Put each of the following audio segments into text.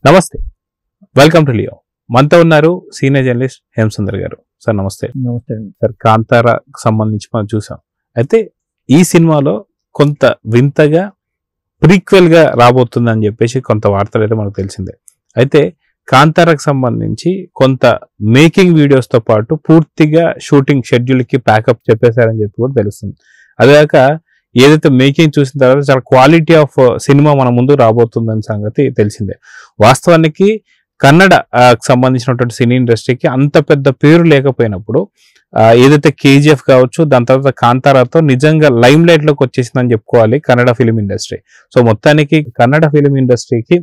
నమస్తే, welcome to Leo. మనతో ఉన్నారు సీనియర్ జర్నలిస్ట్ హేమసుందర్ గారు. సార్ నమస్తే. నమస్తే అండి. సార్, కాంతారాకు సంబంధించి మనం చూసాం. అయితే ఈ సినిమాలో కొంత వింతగా ప్రీక్వెల్ గా రాబోతుందని చెప్పేసి కొంత వార్తలు అయితే మనకు తెలిసిందే. అయితే కాంతారాకు సంబంధించి కొంత మేకింగ్ వీడియోస్ తో పాటు పూర్తిగా షూటింగ్ షెడ్యూల్ కి ప్యాకప్ చెప్పేశారని చెప్పి కూడా తెలుస్తుంది. అదేగాక ఏదైతే మేకింగ్ చూసిన తర్వాత చాలా క్వాలిటీ ఆఫ్ సినిమా మన ముందు రాబోతుందని సంగతి తెలిసిందే. వాస్తవానికి కన్నడ సంబంధించినటువంటి సినీ ఇండస్ట్రీకి అంత పెద్ద పేరు లేకపోయినప్పుడు ఏదైతే కేజీఎఫ్ కావచ్చు, దాని తర్వాత కాంతారాతో నిజంగా లైమ్ లైట్ లోకి వచ్చేసిందని చెప్పుకోవాలి కన్నడ ఫిలిం ఇండస్ట్రీ. సో మొత్తానికి కన్నడ ఫిలిం ఇండస్ట్రీకి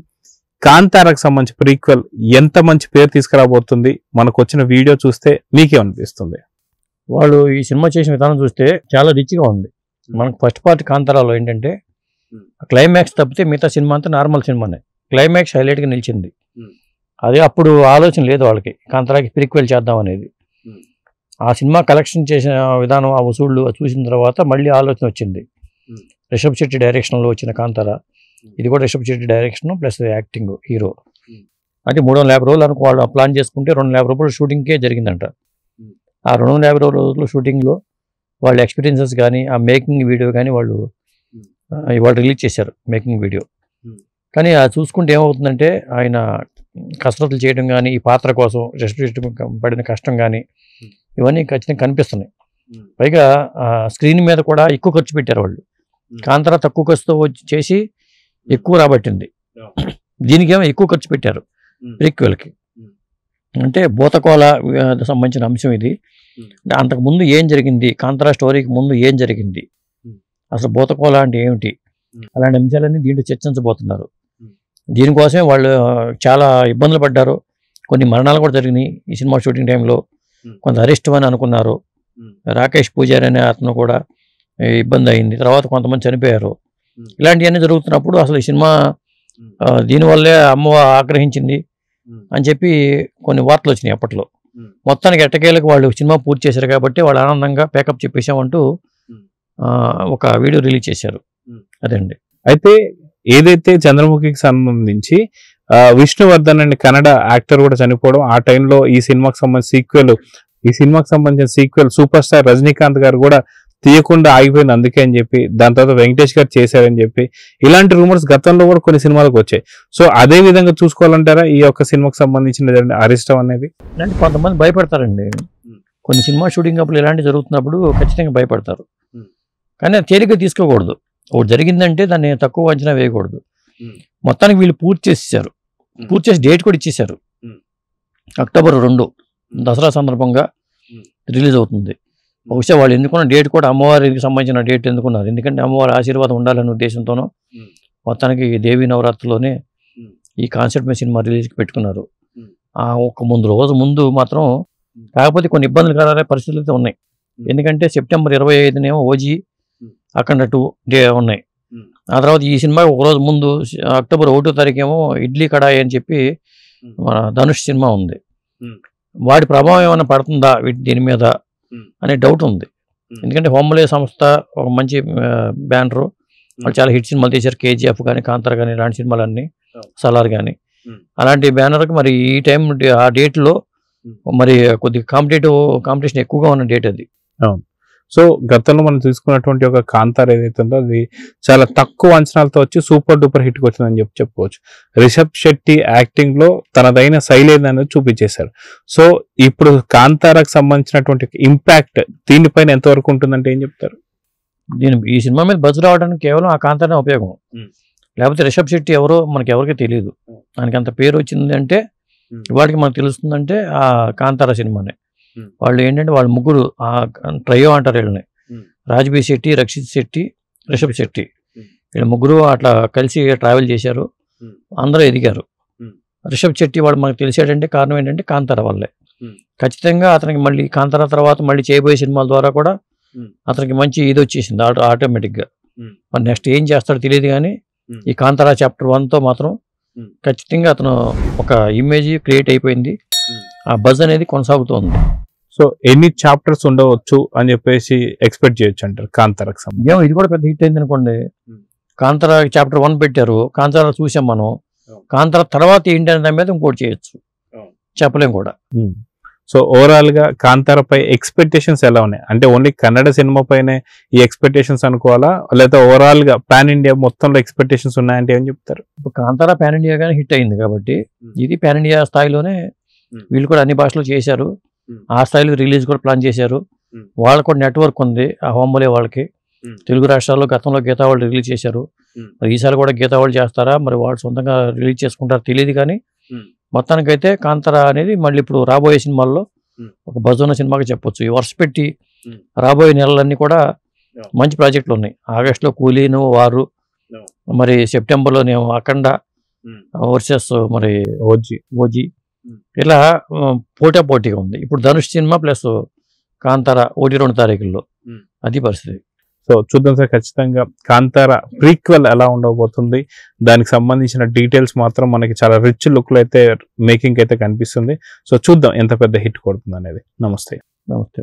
కాంతారాకు సంబంధించి ప్రీక్వెల్ ఎంత మంచి పేరు తీసుకురాబోతుంది, మనకు వచ్చిన వీడియో చూస్తే మీకేమనిపిస్తుంది? వాళ్ళు ఈ సినిమా చేసిన విధానం చూస్తే చాలా రిచ్గా ఉంది. మనకు ఫస్ట్ పార్ట్ కాంతారాలో ఏంటంటే క్లైమాక్స్ తప్పితే మిగతా సినిమా అంతా నార్మల్ సినిమానే. క్లైమాక్స్ హైలైట్గా నిలిచింది. అదే అప్పుడు ఆలోచన లేదు వాళ్ళకి కాంతారాకి ప్రీక్వెల్ చేద్దాం అనేది. ఆ సినిమా కలెక్షన్ చేసిన విధానం, ఆ వసూళ్ళు చూసిన తర్వాత మళ్ళీ ఆలోచన వచ్చింది. రిషబ్ శెట్టి డైరెక్షన్లో వచ్చిన కాంతారా, ఇది కూడా Rishab Shetty direction plus acting hero. అంటే 350 రోజులు అనుకో వాళ్ళు ప్లాన్ చేసుకుంటే 250 రూపాయలు షూటింగ్కే జరిగిందంట. ఆ 250 రోజులు షూటింగ్లో వాళ్ళ ఎక్స్పీరియన్సెస్ కానీ, ఆ మేకింగ్ వీడియో కానీ వాళ్ళు ఇవాళ రిలీజ్ చేశారు మేకింగ్ వీడియో. కానీ అది చూసుకుంటే ఏమవుతుందంటే ఆయన కసరత్తులు చేయడం కానీ, ఈ పాత్ర కోసం పడిన కష్టం కానీ ఇవన్నీ ఖచ్చితంగా కనిపిస్తున్నాయి. పైగా స్క్రీన్ మీద కూడా ఎక్కువ ఖర్చు పెట్టారు వాళ్ళు. కాంతారా తక్కువ ఖర్చుతో చేసి ఎక్కువ రాబట్టింది. దీనికేమో ఎక్కువ ఖర్చు పెట్టారు ప్రీక్వెల్కి. అంటే భూతకోల సంబంధించిన అంశం ఇది. అంటే అంతకుముందు ఏం జరిగింది, కాంతారా స్టోరీకి ముందు ఏం జరిగింది, అసలు భూతకోల అంటే ఏమిటి, అలాంటి అంశాలన్నీ దీంట్లో చర్చించబోతున్నారు. దీనికోసమే వాళ్ళు చాలా ఇబ్బందులు పడ్డారు. కొన్ని మరణాలు కూడా జరిగినాయి ఈ సినిమా షూటింగ్ టైంలో. కొంత అరెస్ట్ అని అనుకున్నారు. రాకేష్ పూజారి అనే అతను కూడా ఇబ్బంది అయింది. తర్వాత కొంతమంది చనిపోయారు. ఇలాంటివన్నీ జరుగుతున్నప్పుడు అసలు ఈ సినిమా దీనివల్లే అమ్మ ఆగ్రహించింది అని చెప్పి కొన్ని వార్తలు వచ్చినాయి అప్పట్లో. మొత్తానికి ఎట్టకేలకు వాళ్ళు సినిమా పూర్తి చేశారు కాబట్టి వాళ్ళు ఆనందంగా ప్యాకప్ చెప్పేసామంటూ ఒక వీడియో రిలీజ్ చేశారు. అదండి. అయితే ఏదైతే చంద్రముఖికి సంబంధించి విష్ణువర్ధన్ అనే కన్నడ యాక్టర్ కూడా చనిపోవడం, ఆ టైంలో ఈ సినిమాకి సంబంధించిన సీక్వెల్ సూపర్ స్టార్ రజనీకాంత్ గారు కూడా తీయకుండా ఆగిపోయింది అందుకే అని చెప్పి, దాని తర్వాత వెంకటేష్ గారు చేశారని చెప్పి, ఇలాంటి రూమర్స్ గతంలో కూడా కొన్ని సినిమాలకు వచ్చాయి. సో అదే విధంగా చూసుకోవాలంటారా ఈ యొక్క సినిమాకి సంబంధించిన అరిష్టం అనేది? అంటే కొంతమంది భయపడతారండి. కొన్ని సినిమా షూటింగ్ అప్పుడు ఇలాంటివి జరుగుతున్నప్పుడు ఖచ్చితంగా భయపడతారు. కానీ అది తేలిగ్గా తీసుకోకూడదు. ఒకటి జరిగిందంటే దాన్ని తక్కువ అంచనా వేయకూడదు. మొత్తానికి వీళ్ళు పూర్తి చేసేసారు. పూర్తి చేసి డేట్ కూడా ఇచ్చేసారు. అక్టోబర్ 2 దసరా సందర్భంగా రిలీజ్ అవుతుంది. బహుశా వాళ్ళు ఎందుకున్న డేట్ కూడా అమ్మవారికి సంబంధించిన డేట్ ఎందుకున్నారు, ఎందుకంటే అమ్మవారి ఆశీర్వాదం ఉండాలనే ఉద్దేశంతోనో మొత్తానికి దేవీ నవరాత్రిలోనే ఈ కాన్సెప్ట్ మీద సినిమా రిలీజ్కి పెట్టుకున్నారు. ఒక రోజు ముందు మాత్రం కాకపోతే కొన్ని ఇబ్బందులు పరిస్థితులు అయితే ఉన్నాయి. ఎందుకంటే సెప్టెంబర్ 25 ఓజీ అఖండ 2 ఉన్నాయి. ఆ తర్వాత ఈ సినిమా ఒకరోజు ముందు అక్టోబర్ 1వ తారీఖు ఇడ్లీ కడాయి అని చెప్పి మన ధనుష్ సినిమా ఉంది. వాటి ప్రభావం ఏమైనా పడుతుందా దీని మీద అనే డౌట్ ఉంది. ఎందుకంటే హోమ్లే సంస్థ ఒక మంచి బ్యానరు, వాళ్ళు చాలా హిట్ సినిమాలు తీశారు. కేజీఎఫ్ కానీ, కాంతారా కానీ, ఇలాంటి సినిమాలన్నీ, సలార్ కానీ, అలాంటి బ్యానర్కి మరి ఈ టైం ఆ డేట్లో మరి కొద్దిగా కాంపిటీషన్ ఎక్కువగా ఉన్న డేట్ అది. సో గతంలో మనం తీసుకున్నటువంటి ఒక కాంతారా ఏదైతే ఉందో అది చాలా తక్కువ అంచనాలతో వచ్చి సూపర్ డూపర్ హిట్కి వచ్చిందని చెప్పుకోవచ్చు. రిషబ్ శెట్టి యాక్టింగ్ లో తనదైన శైలి అనేది చూపించేశారు. సో ఇప్పుడు కాంతారాకు సంబంధించినటువంటి ఇంపాక్ట్ దీనిపైన ఎంతవరకు ఉంటుందంటే ఏం చెప్తారు? ఈ సినిమా మీద బజ్ రావడానికి కేవలం ఆ కాంతారా ఉపయోగం. లేకపోతే రిషబ్ శెట్టి ఎవరో మనకి ఎవరికి తెలియదు. దానికి అంత పేరు వచ్చింది అంటే వాటికి మనకు తెలుస్తుందంటే ఆ కాంతారా సినిమానే. వాళ్ళు ఏంటంటే వాళ్ళు ముగ్గురు ట్రయో అంటారు వీళ్ళని, రాజ్బీ శెట్టి, రక్షిత్ శెట్టి, రిషబ్ శెట్టి, వీళ్ళ ముగ్గురు అట్లా కలిసి ట్రావెల్ చేశారు. అందరూ ఎదిగారు. రిషబ్ శెట్టి వాడు మనకు తెలిసేటంటే కారణం ఏంటంటే కాంతారా వల్లే. ఖచ్చితంగా అతనికి మళ్ళీ కాంతారా తర్వాత మళ్ళీ చేయబోయే సినిమాల ద్వారా కూడా అతనికి మంచి ఇది వచ్చేసింది ఆటోమేటిక్గా. మరి నెక్స్ట్ ఏం చేస్తాడో తెలియదు కానీ ఈ కాంతారా చాప్టర్ 1తో మాత్రం ఖచ్చితంగా అతను ఒక ఇమేజ్ క్రియేట్ అయిపోయింది. ఆ బజ్ అనేది కొనసాగుతోంది. సో ఎన్ని చాప్టర్స్ ఉండవచ్చు అని చెప్పేసి ఎక్స్పెక్ట్ చేయొచ్చు అంటారు కాంతారాకు సంబంధించి? ఇది కూడా పెద్ద హిట్ అయింది అనుకోండి. కాంతారా చాప్టర్ 1 పెట్టారు, కాంతారా చూసాం మనం. కాంతార తర్వాత ఏంటి అనే దాని మీద ఇంకోటి చేయొచ్చు, చెప్పలేం కూడా. సో ఓవరాల్ గా కాంతారపై ఎక్స్పెక్టేషన్స్ ఎలా ఉన్నాయి? అంటే ఓన్లీ కన్నడ సినిమా పైనే ఈ ఎక్స్పెక్టేషన్స్ అనుకోవాలా, లేదా ఓవరాల్ గా పాన్ ఇండియా మొత్తంలో ఎక్స్పెక్టేషన్స్ ఉన్నాయంటే ఏం చెప్తారు? ఇప్పుడు కాంతార పాన్ ఇండియా గానీ హిట్ అయింది కాబట్టి ఇది పాన్ ఇండియా స్థాయిలోనే వీళ్ళు కూడా అన్ని భాషలో చేశారు, ఆ స్థాయిలో రిలీజ్ కూడా ప్లాన్ చేశారు. వాళ్ళకు కూడా నెట్వర్క్ ఉంది ఆ హోంబోలే వాళ్ళకి. తెలుగు రాష్ట్రాల్లో గతంలో గీతా వాళ్ళు రిలీజ్ చేశారు, మరి ఈసారి కూడా గీతా వాళ్ళు చేస్తారా, మరి వాళ్ళు సొంతంగా రిలీజ్ చేసుకుంటారో తెలియదు. కానీ మొత్తానికైతే కాంతార అనేది మళ్ళీ ఇప్పుడు రాబోయే సినిమాల్లో ఒక బజోన సినిమాగా చెప్పొచ్చు. ఈ వరుస పెట్టి రాబోయే నెలలన్నీ కూడా మంచి ప్రాజెక్టులు ఉన్నాయి. ఆగస్టులో కూలీను వారు, మరి సెప్టెంబర్లోనేమో అఖండ వర్సెస్ మరి ఓజీ, ఇలా పోటాపోటీగా ఉంది. ఇప్పుడు ధనుష్ సినిమా ప్లస్ కాంతార 1-2 తారీఖుల్లో, అది పరిస్థితి. సో చూద్దాం సార్, ఖచ్చితంగా కాంతార ప్రీక్వెల్ ఎలా ఉండబోతుంది, దానికి సంబంధించిన డీటెయిల్స్ మాత్రం మనకి చాలా రిచ్ లుక్ లో అయితే మేకింగ్ అయితే కనిపిస్తుంది. సో చూద్దాం ఎంత పెద్ద హిట్ కొడుతుంది అనేది. నమస్తే. నమస్తే.